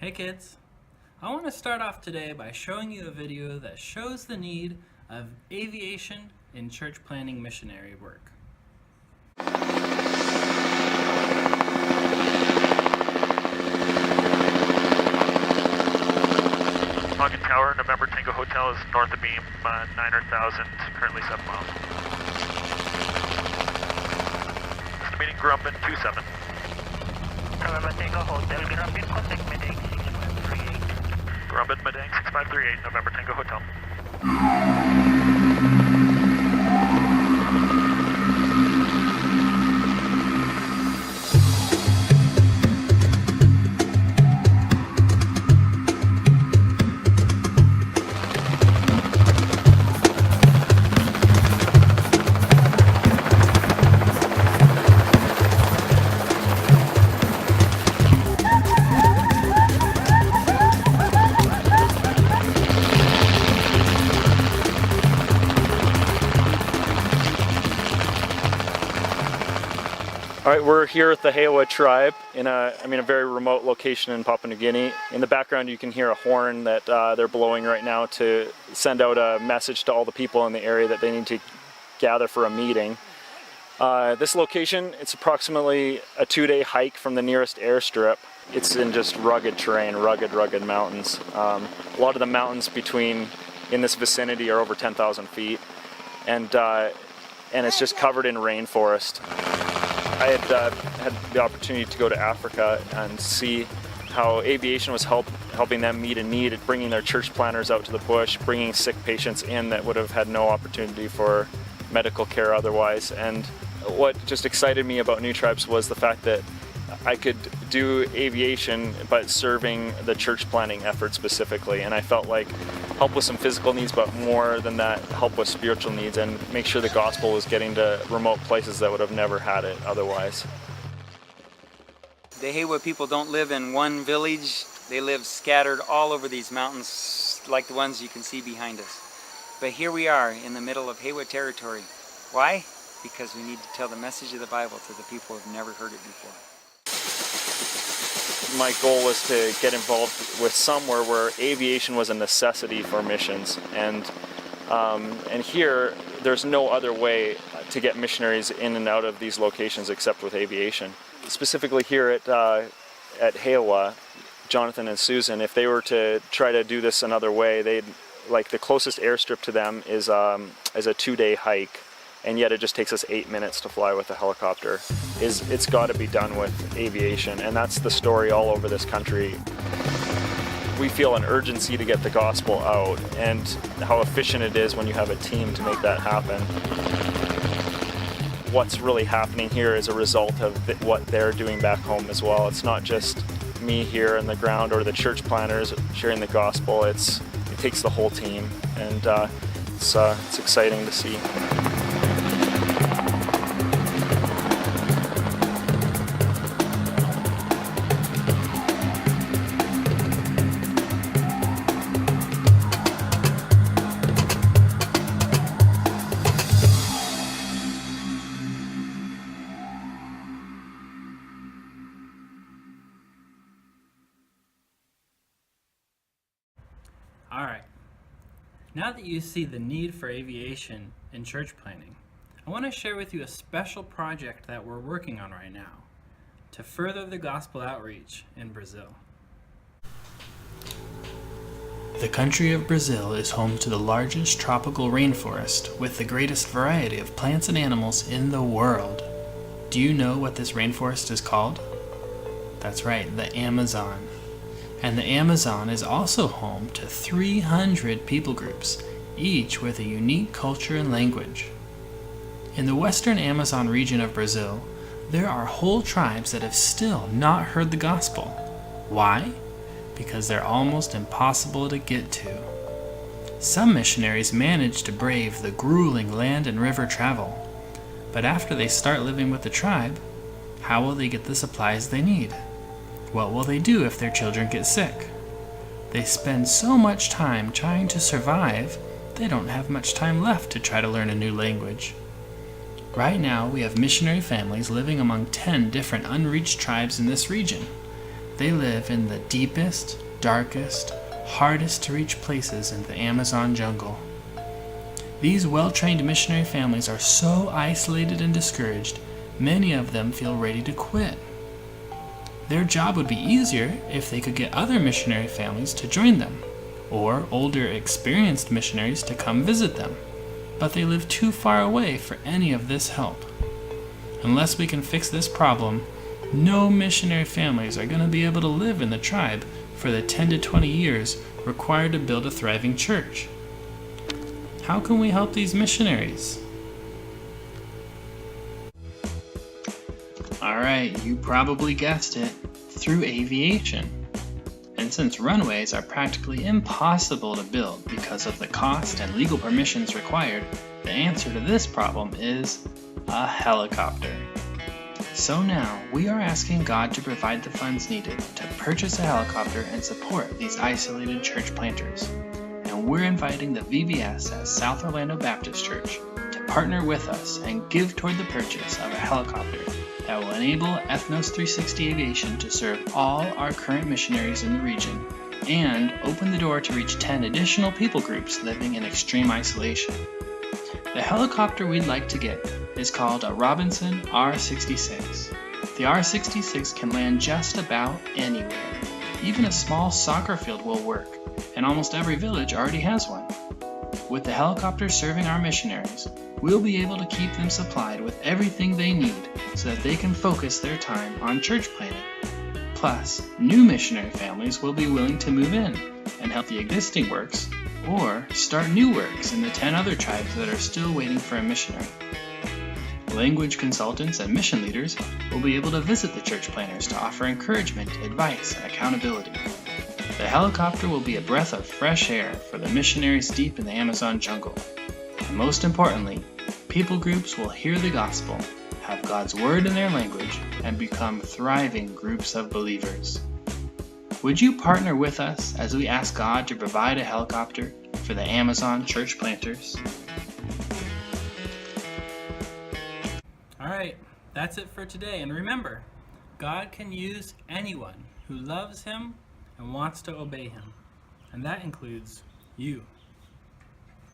Hey kids! I want to start off today by showing you a video that shows the need of aviation in church planting missionary work. Logging Tower, November Tango Hotel is north of beam, 900,000, currently 7 miles. Estimating Grumman 27. November Tango Hotel, Grumman, contact Medang 6538. Grumman, Medang 6538, November Tango Hotel. All right, we're here with the Hewa tribe in a very remote location in Papua New Guinea. In the background, you can hear a horn that they're blowing right now to send out a message to all the people in the area that they need to gather for a meeting. This location, it's approximately a 2-day hike from the nearest airstrip. It's in just rugged terrain, rugged mountains. A lot of the mountains in this vicinity are over 10,000 feet, and it's just covered in rainforest. I had the opportunity to go to Africa and see how aviation was helping them meet a need, bringing their church planners out to the bush, bringing sick patients in that would have had no opportunity for medical care otherwise. And what just excited me about New Tribes was the fact that I could do aviation but serving the church planting effort specifically, and I felt like help with some physical needs, but more than that, help with spiritual needs and make sure the gospel was getting to remote places that would have never had it otherwise. The Hewa people don't live in one village. They live scattered all over these mountains like the ones you can see behind us. But here we are in the middle of Hewa territory. Why? Because we need to tell the message of the Bible to the people who have never heard it before. My goal was to get involved with somewhere where aviation was a necessity for missions, and here there's no other way to get missionaries in and out of these locations except with aviation. Specifically here at Hewa, Jonathan and Susan, if they were to try to do this another way, the closest airstrip to them is a 2-day hike. And yet it just takes us 8 minutes to fly with a helicopter. It's got to be done with aviation, and that's the story all over this country. We feel an urgency to get the gospel out, and how efficient it is when you have a team to make that happen. What's really happening here is a result of what they're doing back home as well. It's not just me here on the ground or the church planners sharing the gospel. It takes the whole team, and it's exciting to see. Alright, now that you see the need for aviation in church planting, I want to share with you a special project that we're working on right now to further the gospel outreach in Brazil. The country of Brazil is home to the largest tropical rainforest with the greatest variety of plants and animals in the world. Do you know what this rainforest is called? That's right, the Amazon. And the Amazon is also home to 300 people groups, each with a unique culture and language. In the western Amazon region of Brazil, there are whole tribes that have still not heard the gospel. Why? Because they're almost impossible to get to. Some missionaries manage to brave the grueling land and river travel, but after they start living with the tribe, how will they get the supplies they need? What will they do if their children get sick? They spend so much time trying to survive, they don't have much time left to try to learn a new language. Right now, we have missionary families living among 10 different unreached tribes in this region. They live in the deepest, darkest, hardest to reach places in the Amazon jungle. These well-trained missionary families are so isolated and discouraged, many of them feel ready to quit. Their job would be easier if they could get other missionary families to join them, or older, experienced missionaries to come visit them, but they live too far away for any of this help. Unless we can fix this problem, no missionary families are going to be able to live in the tribe for the 10 to 20 years required to build a thriving church. How can we help these missionaries? Alright, you probably guessed it, through aviation. And since runways are practically impossible to build because of the cost and legal permissions required, the answer to this problem is a helicopter. So now, we are asking God to provide the funds needed to purchase a helicopter and support these isolated church planters. And we're inviting the VBS at South Orlando Baptist Church to partner with us and give toward the purchase of a helicopter that will enable Ethnos 360 Aviation to serve all our current missionaries in the region and open the door to reach 10 additional people groups living in extreme isolation. The helicopter we'd like to get is called a Robinson R66. The R66 can land just about anywhere. Even a small soccer field will work, and almost every village already has one. With the helicopter serving our missionaries, we'll be able to keep them supplied with everything they need so that they can focus their time on church planting. Plus, new missionary families will be willing to move in and help the existing works or start new works in the 10 other tribes that are still waiting for a missionary. Language consultants and mission leaders will be able to visit the church planters to offer encouragement, advice, and accountability. The helicopter will be a breath of fresh air for the missionaries deep in the Amazon jungle. And most importantly, people groups will hear the gospel, have God's word in their language, and become thriving groups of believers. Would you partner with us as we ask God to provide a helicopter for the Amazon church planters? Alright, that's it for today. And remember, God can use anyone who loves Him and wants to obey Him. And that includes you.